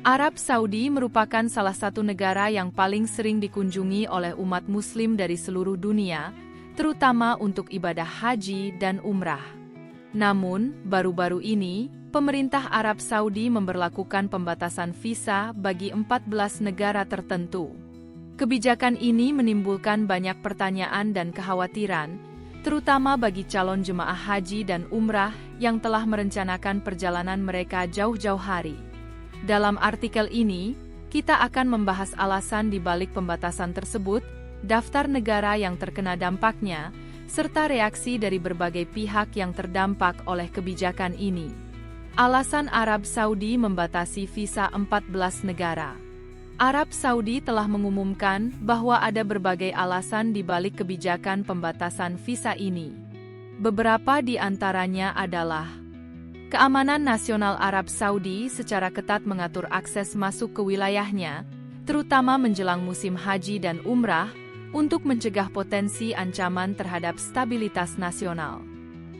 Arab Saudi merupakan salah satu negara yang paling sering dikunjungi oleh umat Muslim dari seluruh dunia, terutama untuk ibadah haji dan umrah. Namun, baru-baru ini, pemerintah Arab Saudi memberlakukan pembatasan visa bagi 14 negara tertentu. Kebijakan ini menimbulkan banyak pertanyaan dan kekhawatiran, terutama bagi calon jemaah haji dan umrah yang telah merencanakan perjalanan mereka jauh-jauh hari. Dalam artikel ini, kita akan membahas alasan di balik pembatasan tersebut, daftar negara yang terkena dampaknya, serta reaksi dari berbagai pihak yang terdampak oleh kebijakan ini. Alasan Arab Saudi membatasi visa 14 negara. Arab Saudi telah mengumumkan bahwa ada berbagai alasan di balik kebijakan pembatasan visa ini. Beberapa di antaranya adalah keamanan nasional. Arab Saudi secara ketat mengatur akses masuk ke wilayahnya, terutama menjelang musim haji dan umrah, untuk mencegah potensi ancaman terhadap stabilitas nasional.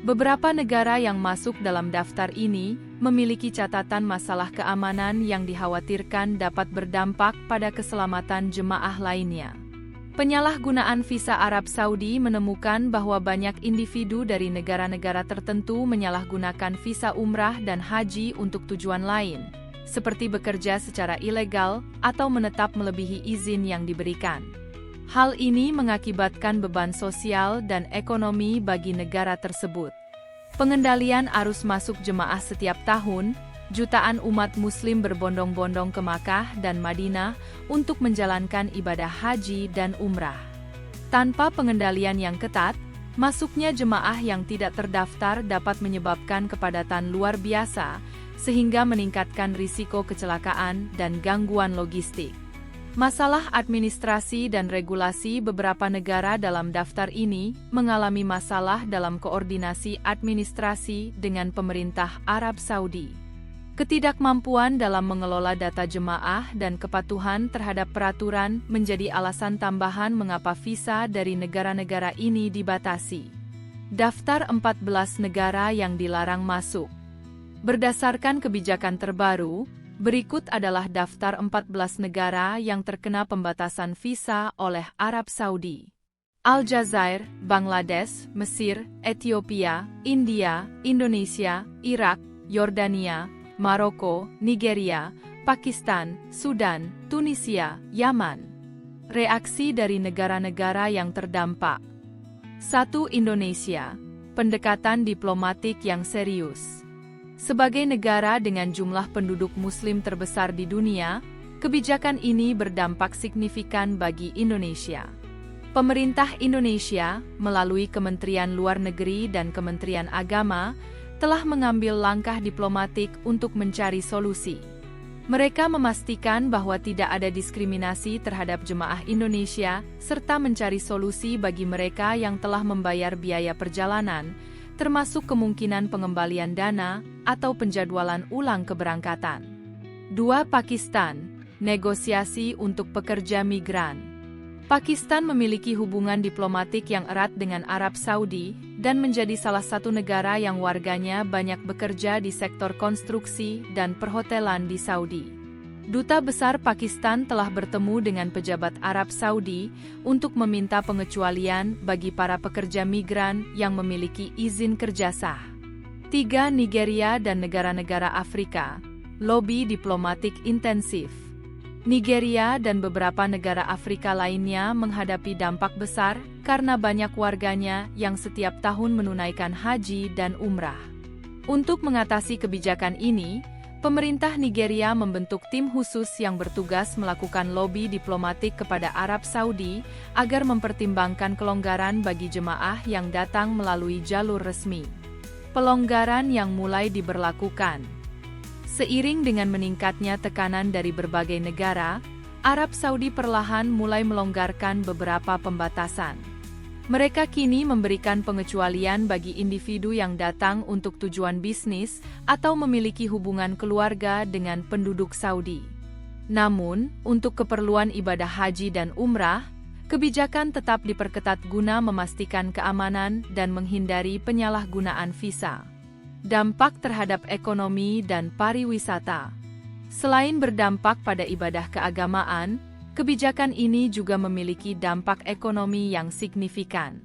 Beberapa negara yang masuk dalam daftar ini memiliki catatan masalah keamanan yang dikhawatirkan dapat berdampak pada keselamatan jemaah lainnya. Penyalahgunaan visa. Arab Saudi menemukan bahwa banyak individu dari negara-negara tertentu menyalahgunakan visa umrah dan haji untuk tujuan lain, seperti bekerja secara ilegal atau menetap melebihi izin yang diberikan. Hal ini mengakibatkan beban sosial dan ekonomi bagi negara tersebut. Pengendalian arus masuk jemaah. Setiap tahun, jutaan umat Muslim berbondong-bondong ke Makkah dan Madinah untuk menjalankan ibadah haji dan umrah. Tanpa pengendalian yang ketat, masuknya jemaah yang tidak terdaftar dapat menyebabkan kepadatan luar biasa, sehingga meningkatkan risiko kecelakaan dan gangguan logistik. Masalah administrasi dan regulasi. Beberapa negara dalam daftar ini mengalami masalah dalam koordinasi administrasi dengan pemerintah Arab Saudi. Ketidakmampuan dalam mengelola data jemaah dan kepatuhan terhadap peraturan menjadi alasan tambahan mengapa visa dari negara-negara ini dibatasi. Daftar 14 negara yang dilarang masuk. Berdasarkan kebijakan terbaru, berikut adalah daftar 14 negara yang terkena pembatasan visa oleh Arab Saudi. Aljazair, Bangladesh, Mesir, Ethiopia, India, Indonesia, Irak, Yordania, Maroko, Nigeria, Pakistan, Sudan, Tunisia, Yaman. Reaksi dari negara-negara yang terdampak. 1. Indonesia. Pendekatan diplomatik yang serius. Sebagai negara dengan jumlah penduduk Muslim terbesar di dunia, kebijakan ini berdampak signifikan bagi Indonesia. Pemerintah Indonesia, melalui Kementerian Luar Negeri dan Kementerian Agama, telah mengambil langkah diplomatik untuk mencari solusi. Mereka memastikan bahwa tidak ada diskriminasi terhadap jemaah Indonesia, serta mencari solusi bagi mereka yang telah membayar biaya perjalanan, termasuk kemungkinan pengembalian dana atau penjadwalan ulang keberangkatan. 2. Pakistan. Negosiasi untuk pekerja migran. Pakistan memiliki hubungan diplomatik yang erat dengan Arab Saudi dan menjadi salah satu negara yang warganya banyak bekerja di sektor konstruksi dan perhotelan di Saudi. Duta Besar Pakistan telah bertemu dengan pejabat Arab Saudi untuk meminta pengecualian bagi para pekerja migran yang memiliki izin kerja sah. 3. Nigeria dan negara-negara Afrika. Lobi diplomatik intensif. Nigeria dan beberapa negara Afrika lainnya menghadapi dampak besar karena banyak warganya yang setiap tahun menunaikan haji dan umrah. Untuk mengatasi kebijakan ini, pemerintah Nigeria membentuk tim khusus yang bertugas melakukan lobi diplomatik kepada Arab Saudi agar mempertimbangkan kelonggaran bagi jemaah yang datang melalui jalur resmi. Pelonggaran yang mulai diberlakukan. Seiring dengan meningkatnya tekanan dari berbagai negara, Arab Saudi perlahan mulai melonggarkan beberapa pembatasan. Mereka kini memberikan pengecualian bagi individu yang datang untuk tujuan bisnis atau memiliki hubungan keluarga dengan penduduk Saudi. Namun, untuk keperluan ibadah haji dan umrah, kebijakan tetap diperketat guna memastikan keamanan dan menghindari penyalahgunaan visa. Dampak terhadap ekonomi dan pariwisata. Selain berdampak pada ibadah keagamaan, kebijakan ini juga memiliki dampak ekonomi yang signifikan.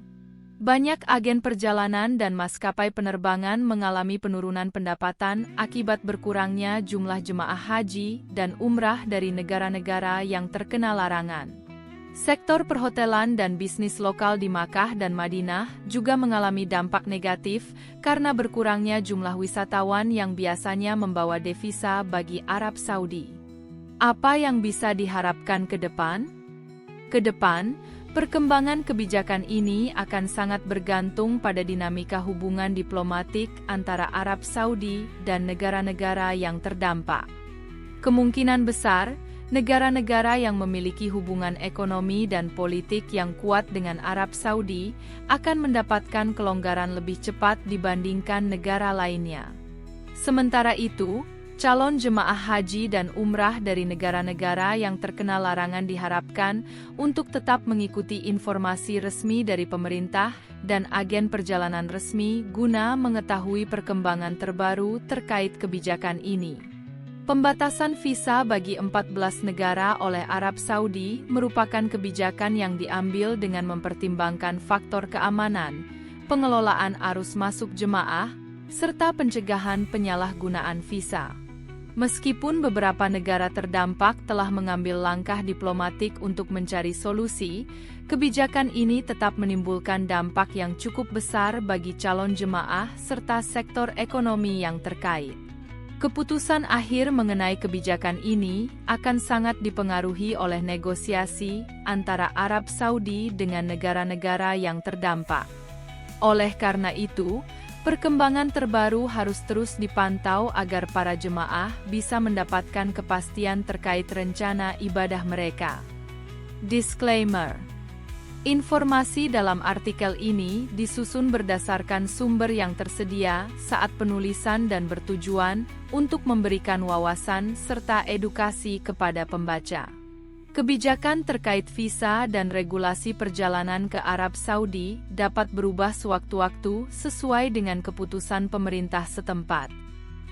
Banyak agen perjalanan dan maskapai penerbangan mengalami penurunan pendapatan akibat berkurangnya jumlah jemaah haji dan umrah dari negara-negara yang terkena larangan. Sektor perhotelan dan bisnis lokal di Makkah dan Madinah juga mengalami dampak negatif karena berkurangnya jumlah wisatawan yang biasanya membawa devisa bagi Arab Saudi. Apa yang bisa diharapkan ke depan? Ke depan, perkembangan kebijakan ini akan sangat bergantung pada dinamika hubungan diplomatik antara Arab Saudi dan negara-negara yang terdampak. Kemungkinan besar, negara-negara yang memiliki hubungan ekonomi dan politik yang kuat dengan Arab Saudi akan mendapatkan kelonggaran lebih cepat dibandingkan negara lainnya. Sementara itu, calon jemaah haji dan umrah dari negara-negara yang terkena larangan diharapkan untuk tetap mengikuti informasi resmi dari pemerintah dan agen perjalanan resmi guna mengetahui perkembangan terbaru terkait kebijakan ini. Pembatasan visa bagi 14 negara oleh Arab Saudi merupakan kebijakan yang diambil dengan mempertimbangkan faktor keamanan, pengelolaan arus masuk jemaah, serta pencegahan penyalahgunaan visa. Meskipun beberapa negara terdampak telah mengambil langkah diplomatik untuk mencari solusi, kebijakan ini tetap menimbulkan dampak yang cukup besar bagi calon jemaah serta sektor ekonomi yang terkait. Keputusan akhir mengenai kebijakan ini akan sangat dipengaruhi oleh negosiasi antara Arab Saudi dengan negara-negara yang terdampak. Oleh karena itu, perkembangan terbaru harus terus dipantau agar para jemaah bisa mendapatkan kepastian terkait rencana ibadah mereka. Disclaimer: informasi dalam artikel ini disusun berdasarkan sumber yang tersedia saat penulisan dan bertujuan untuk memberikan wawasan serta edukasi kepada pembaca. Kebijakan terkait visa dan regulasi perjalanan ke Arab Saudi dapat berubah sewaktu-waktu sesuai dengan keputusan pemerintah setempat.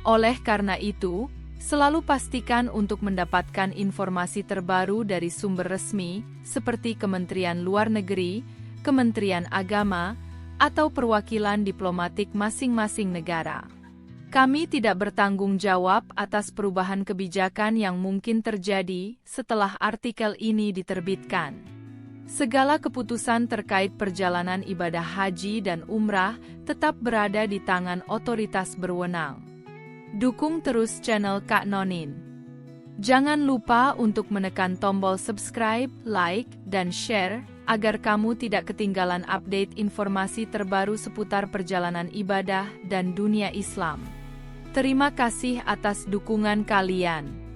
Oleh karena itu, selalu pastikan untuk mendapatkan informasi terbaru dari sumber resmi seperti Kementerian Luar Negeri, Kementerian Agama, atau perwakilan diplomatik masing-masing negara. Kami tidak bertanggung jawab atas perubahan kebijakan yang mungkin terjadi setelah artikel ini diterbitkan. Segala keputusan terkait perjalanan ibadah haji dan umrah tetap berada di tangan otoritas berwenang. Dukung terus channel Kak Nonin. Jangan lupa untuk menekan tombol subscribe, like, dan share, agar kamu tidak ketinggalan update informasi terbaru seputar perjalanan ibadah dan dunia Islam. Terima kasih atas dukungan kalian.